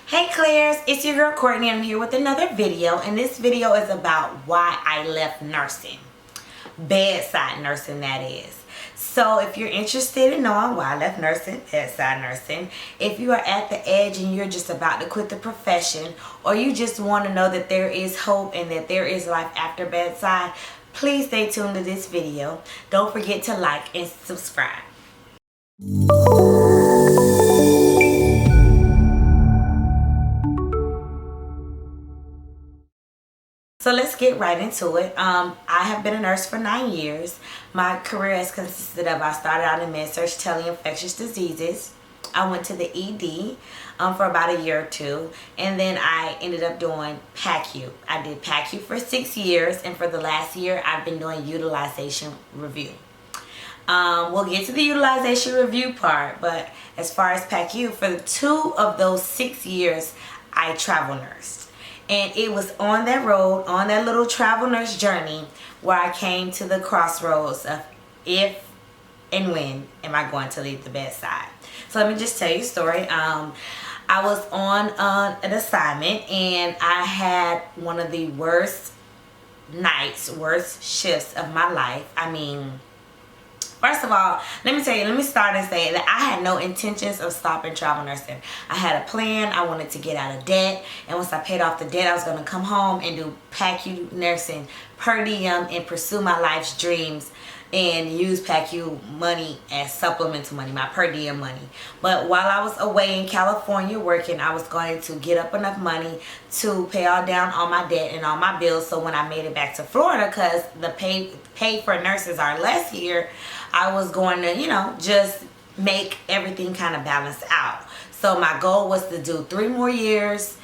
Hey Claires, it's your girl Courtney. I'm here with another video, and this video is about why I left nursing. Bedside nursing, that is. So if you're interested in knowing why I left nursing, bedside nursing, if you are at the edge and you're just about to quit the profession, or you just want to know that there is hope and that there is life after bedside, please stay tuned to this video. Don't forget to like and subscribe. So let's get right into it. I have been a nurse for 9 years. My career has consisted of, I started out in med-surg tele-infectious diseases. I went to the ED for about a year or two, and then I ended up doing PACU. I did PACU for 6 years, and for the last year, I've been doing utilization review. We'll get to the utilization review part, but as far as PACU, for the 2 of those 6 years, I travel nursed. And it was on that road, on that little travel nurse journey, where I came to the crossroads of if and when am I going to leave the bedside. So let me just tell you a story. I was on an assignment, and I had one of the worst nights, worst shifts of my life. I mean, first of all, let me start and say that I had no intentions of stopping travel nursing. I had a plan. I wanted to get out of debt, and once I paid off the debt, I was going to come home and do PACU nursing per diem and pursue my life's dreams and use PACU money as supplemental money, my per diem money. But while I was away in California working, I was going to get up enough money to pay all down all my debt and all my bills, so when I made it back to Florida, because the pay for nurses are less here, I was going to, just make everything kind of balance out. So my goal was to do 3 more years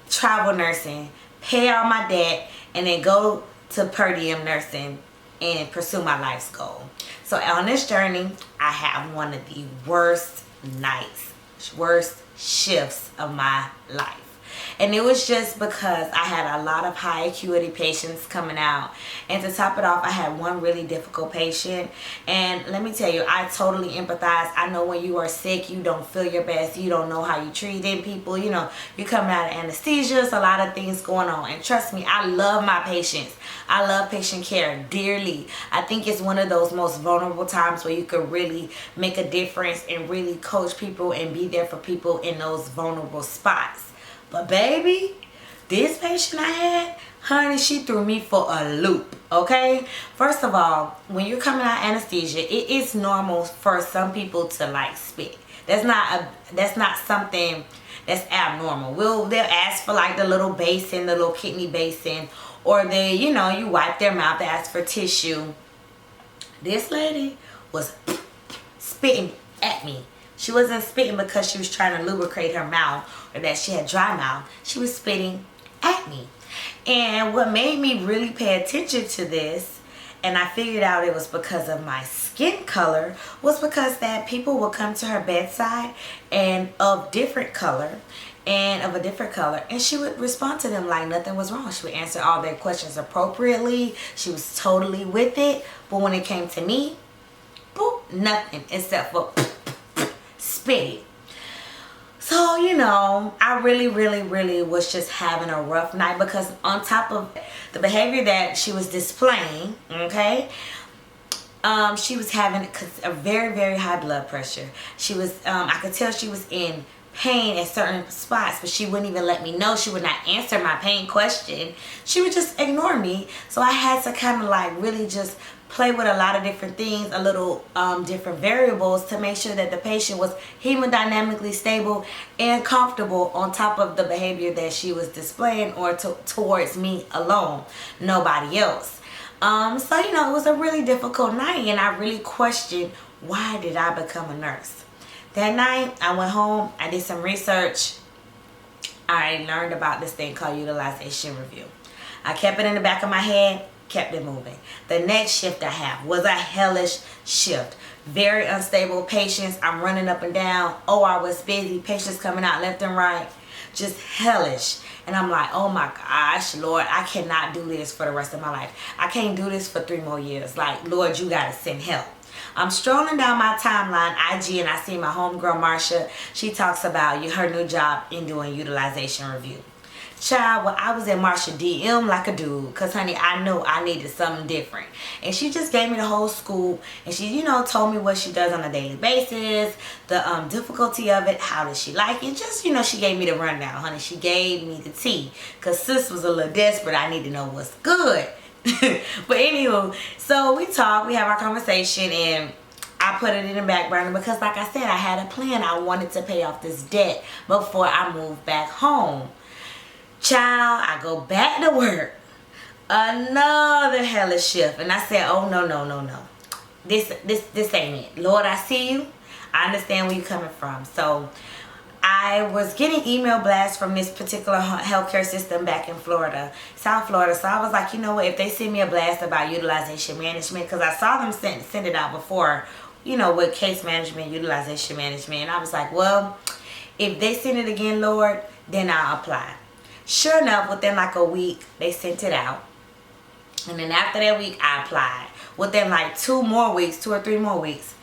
travel nursing, pay all my debt, and then go to per diem nursing and pursue my life's goal. So on this journey, I have one of the worst nights, worst shifts of my life. And it was just because I had a lot of high acuity patients coming out. And to top it off, I had one really difficult patient. And let me tell you, I totally empathize. I know when you are sick, you don't feel your best. You don't know how you treating people. You're coming out of anesthesia. It's a lot of things going on. And trust me, I love my patients. I love patient care dearly. I think it's one of those most vulnerable times where you could really make a difference and really coach people and be there for people in those vulnerable spots. But baby, this patient I had, honey, she threw me for a loop, okay? First of all, when you're coming out of anesthesia, it is normal for some people to spit. That's not something that's abnormal. They'll ask for the little basin, the little kidney basin, or you wipe their mouth, they ask for tissue. This lady was spitting at me. She wasn't spitting because she was trying to lubricate her mouth or that she had dry mouth. She was spitting at me. And what made me really pay attention to this, and I figured out it was because of my skin color, was because that people would come to her bedside and of different color and of a different color, and she would respond to them like nothing was wrong. She would answer all their questions appropriately. She was totally with it. But when it came to me, boop, nothing except for spitting. So, I really, really, really was just having a rough night, because on top of the behavior that she was displaying, okay, she was having a very, very high blood pressure. She was, I could tell she was in pain at certain spots, but she wouldn't even let me know. She would not answer my pain question. She would just ignore me. So I had to kind of really just play with a lot of different things, a little different variables, to make sure that the patient was hemodynamically stable and comfortable, on top of the behavior that she was displaying or towards me alone, nobody else. So it was a really difficult night, and I really questioned, why did I become a nurse? That night I went home, I did some research. I learned about this thing called utilization review. I kept it in the back of my head, kept it moving. The next shift I have was a hellish shift. Very unstable patients. I'm running up and down. OR was busy. Patients coming out left and right. Just hellish. And I'm like, oh my gosh, Lord, I cannot do this for the rest of my life. I can't do this for 3 more years. Lord, you got to send help. I'm strolling down my timeline, IG, and I see my homegirl Marsha. She talks about her new job in doing utilization review. Child, well, I was in Marsha DM like a dude, because honey, I knew I needed something different. And she just gave me the whole scoop, and she, told me what she does on a daily basis, the difficulty of it, how does she like it. Just, she gave me the rundown, honey. She gave me the tea, because sis was a little desperate. I need to know what's good. But anywho, so we talk, we have our conversation, and I put it in the back burner because, like I said, I had a plan. I wanted to pay off this debt before I moved back home. Child, I go back to work. Another hellish shift. And I said, oh, no. This ain't it. Lord, I see you. I understand where you're coming from. So I was getting email blasts from this particular healthcare system back in Florida, South Florida. So I was like, you know what, if they send me a blast about utilization management, because I saw them send it out before, with case management, utilization management. And I was like, well, if they send it again, Lord, then I'll apply. Sure enough, within like a week, they sent it out. And then after that week, I applied. Within like 2 or 3 more weeks,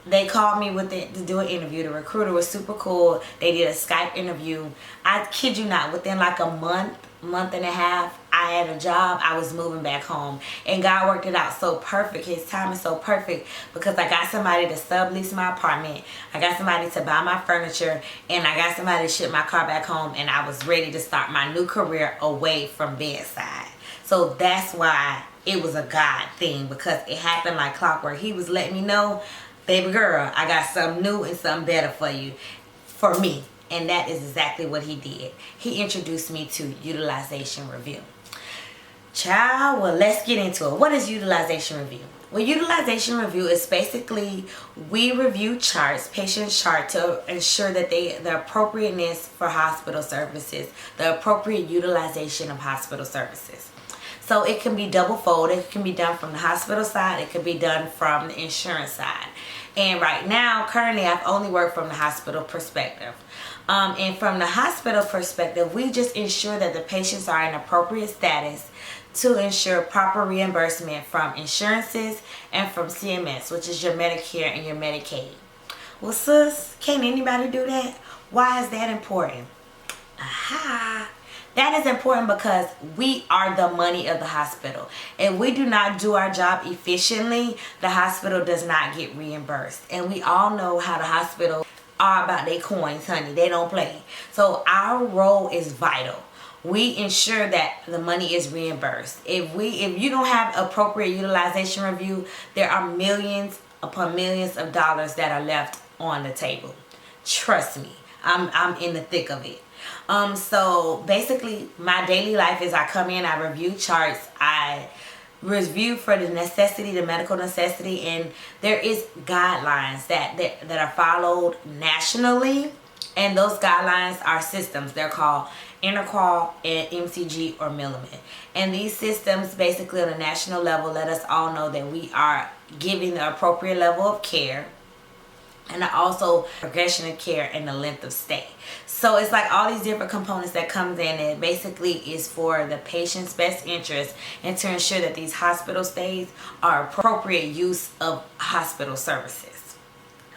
they called me to do an interview. The recruiter was super cool. They did a Skype interview. I kid you not, within like a month and a half, I had a job. I was moving back home. And God worked it out so perfect. His time is so perfect because I got somebody to sublease my apartment. I got somebody to buy my furniture. And I got somebody to ship my car back home. And I was ready to start my new career away from bedside. So that's why it was a God thing, because it happened like clockwork. He was letting me know, baby girl, I got something new and something better for you, for me. And that is exactly what he did. He introduced me to utilization review. Child, well, let's get into it. What is utilization review? Well, utilization review is basically we review charts, patient chart, to ensure that the appropriateness for hospital services, the appropriate utilization of hospital services. So it can be double fold. It can be done from the hospital side. It can be done from the insurance side. And right now, currently, I've only worked from the hospital perspective. And from the hospital perspective, we just ensure that the patients are in appropriate status to ensure proper reimbursement from insurances and from CMS, which is your Medicare and your Medicaid. Well, sis, can't anybody do that? Why is that important? Aha! That is important because we are the money of the hospital. If we do not do our job efficiently, the hospital does not get reimbursed. And we all know how the hospital are about their coins, honey. They don't play. So our role is vital. We ensure that the money is reimbursed. If you don't have appropriate utilization review, there are millions upon millions of dollars that are left on the table. Trust me, I'm in the thick of it. So basically my daily life is I come in, I review charts, I review for the necessity, the medical necessity, and there is guidelines that are followed nationally, and those guidelines are systems. They're called Interqual and MCG or Milliman. And these systems basically on a national level let us all know that we are giving the appropriate level of care, and also progression of care and the length of stay. So it's like all these different components that comes in, and basically is for the patient's best interest and to ensure that these hospital stays are appropriate use of hospital services.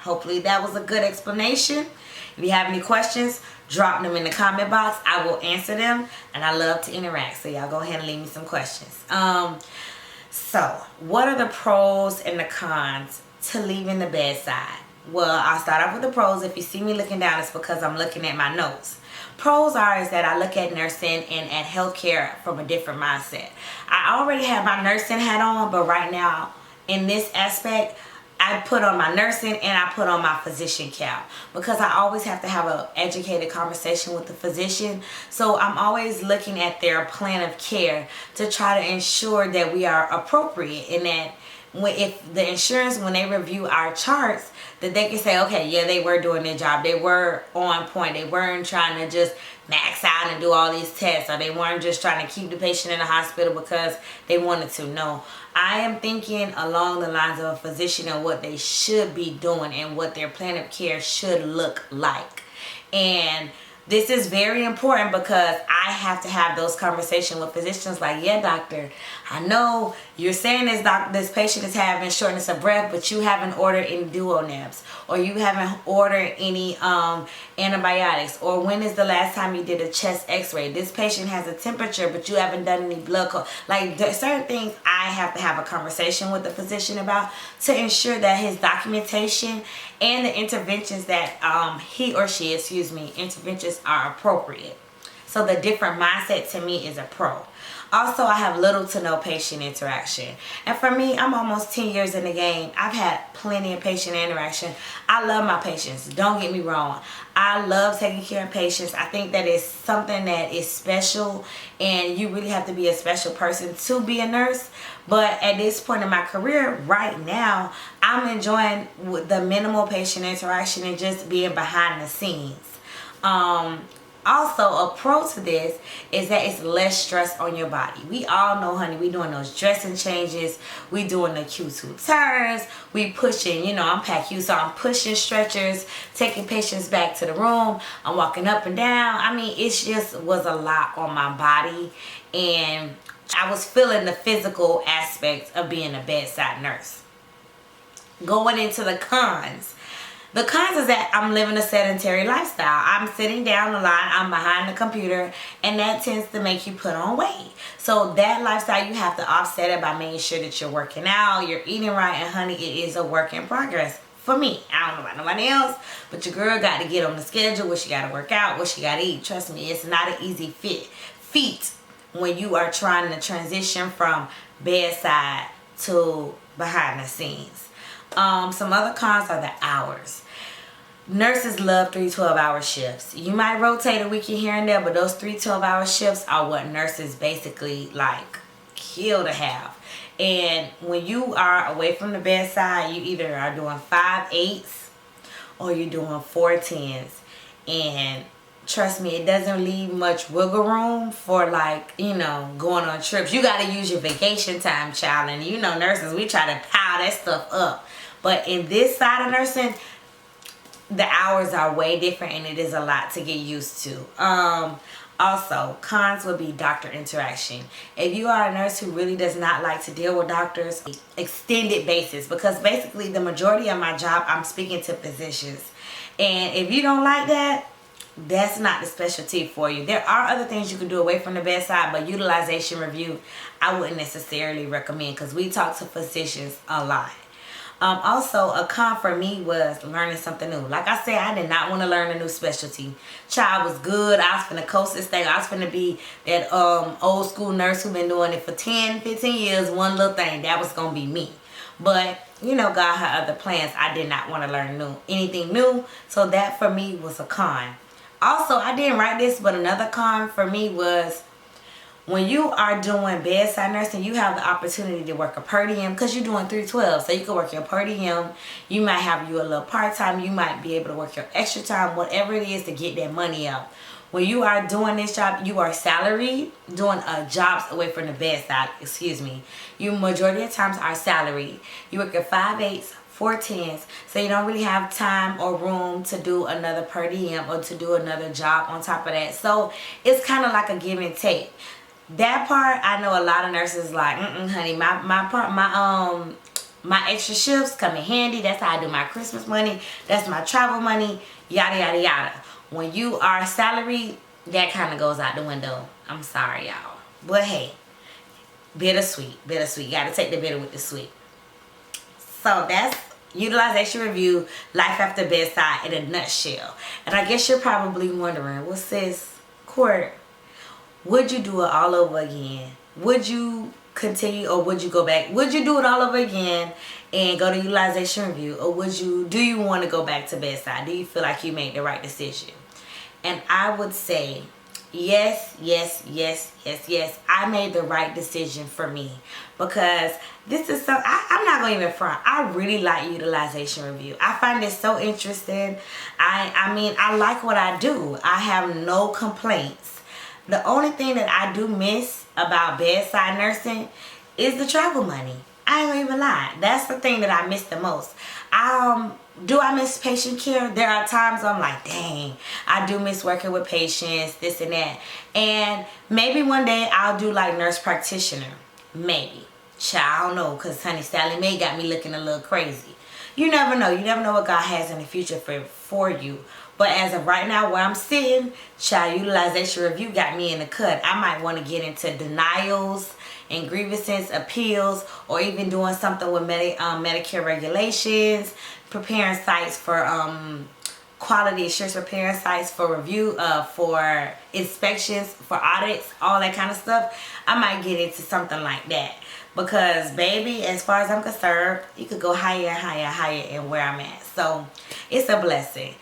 Hopefully that was a good explanation. If you have any questions, drop them in the comment box. I will answer them, and I love to interact. So y'all go ahead and leave me some questions. So what are the pros and the cons to leaving the bedside? Well, I'll start off with the pros. If you see me looking down, it's because I'm looking at my notes. Pros is that I look at nursing and at healthcare from a different mindset. I already have my nursing hat on, but right now in this aspect, I put on my nursing and I put on my physician cap, because I always have to have an educated conversation with the physician. So I'm always looking at their plan of care to try to ensure that we are appropriate, and that if the insurance, when they review our charts, that they can say, okay, yeah, they were doing their job. They were on point. They weren't trying to just max out and do all these tests, or they weren't just trying to keep the patient in the hospital because they wanted to. No, I am thinking along the lines of a physician and what they should be doing and what their plan of care should look like. And This is very important because I have to have those conversations with physicians like, yeah, doctor, I know you're saying this patient is having shortness of breath, but you haven't ordered any Duonabs, or you haven't ordered any antibiotics, or when is the last time you did a chest x-ray? This patient has a temperature, but you haven't done any blood call. Like, there's certain things I have to have a conversation with the physician about to ensure that his documentation and the interventions that he or she, interventions are appropriate. So the different mindset to me is a pro. Also, I have little to no patient interaction. And for me, I'm almost 10 years in the game. I've had plenty of patient interaction. I love my patients. Don't get me wrong. I love taking care of patients. I think that is something that is special, and you really have to be a special person to be a nurse. But at this point in my career, right now, I'm enjoying the minimal patient interaction and just being behind the scenes. Also, a pro to this is that it's less stress on your body. We all know, honey, we doing those dressing changes. We doing the Q2 turns. We pushing, I'm PACU, so I'm pushing stretchers, taking patients back to the room. I'm walking up and down. I mean, it just was a lot on my body. And I was feeling the physical aspects of being a bedside nurse. Going into the cons. The cons is that I'm living a sedentary lifestyle. I'm sitting down the line, I'm behind the computer, and that tends to make you put on weight. So that lifestyle, you have to offset it by making sure that you're working out, you're eating right, and honey, it is a work in progress. For me, I don't know about nobody else, but your girl got to get on the schedule, what she got to work out, what she got to eat. Trust me, it's not an easy feat when you are trying to transition from bedside to behind the scenes. Some other cons are the hours. Nurses love 3 12-hour shifts. You might rotate a week here and there, but those 3 12-hour shifts are what nurses basically like kill to have. And when you are away from the bedside, you either are doing 5/8s or you're doing 4/10s. And trust me, it doesn't leave much wiggle room for going on trips. You got to use your vacation time, child. And nurses, we try to pile that stuff up. But in this side of nursing, the hours are way different, and it is a lot to get used to. Also, cons would be doctor interaction. If you are a nurse who really does not like to deal with doctors, extended basis, because basically the majority of my job, I'm speaking to physicians. And if you don't like that, that's not the specialty for you. There are other things you can do away from the bedside, but utilization review, I wouldn't necessarily recommend because we talk to physicians a lot. Also, a con for me was learning something new. Like I said, I did not want to learn a new specialty. Child was good. I was finna coast this thing. I was finna be that old school nurse who been doing it for 10, 15 years, one little thing. That was going to be me. But, God had other plans. I did not want to learn anything new. So that for me was a con. Also, I didn't write this, but another con for me was when you are doing bedside nursing, you have the opportunity to work a per diem because you're doing 312. So you can work your per diem. You might have you a little part-time. You might be able to work your extra time, whatever it is to get that money up. When you are doing this job, you are salaried, doing jobs away from the bedside, You majority of times are salaried. You work your 5/8s, 4/10s, so you don't really have time or room to do another per diem or to do another job on top of that. So it's kind of like a give and take. That part, I know a lot of nurses like, honey, my extra shifts come in handy. That's how I do my Christmas money. That's my travel money, yada, yada, yada. When you are salaried, that kind of goes out the window. I'm sorry, y'all. But hey, bittersweet. Got to take the bitter with the sweet. So that's utilization review, life after bedside in a nutshell. And I guess you're probably wondering, well, sis, Court, would you do it all over again? Would you continue or would you go back? Would you do it all over again and go to utilization review? Or do you want to go back to bedside? Do you feel like you made the right decision? And I would say yes. I made the right decision for me because this is I'm not going to even front. I really like utilization review. I find it so interesting. I like what I do. I have no complaints. The only thing that I do miss about bedside nursing is the travel money. I ain't gonna even lie. That's the thing that I miss the most. Do I miss patient care? There are times I'm like, dang, I do miss working with patients, this and that. And maybe one day I'll do like nurse practitioner. Maybe. Child, I don't know, because honey, Sally Mae got me looking a little crazy. You never know. You never know what God has in the future for you. But as of right now, where I'm sitting, child utilization review got me in the cut. I might want to get into denials and grievances, appeals, or even doing something with Medicare regulations, preparing sites for quality assurance, preparing sites for review, for inspections, for audits, all that kind of stuff. I might get into something like that. Because, baby, as far as I'm concerned, you could go higher and higher and higher in where I'm at. So, it's a blessing.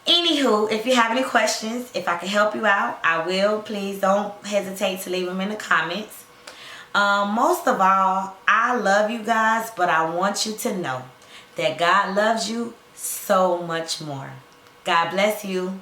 Anywho, if you have any questions, if I can help you out, I will. Please don't hesitate to leave them in the comments. Most of all, I love you guys, but I want you to know that God loves you so much more. God bless you.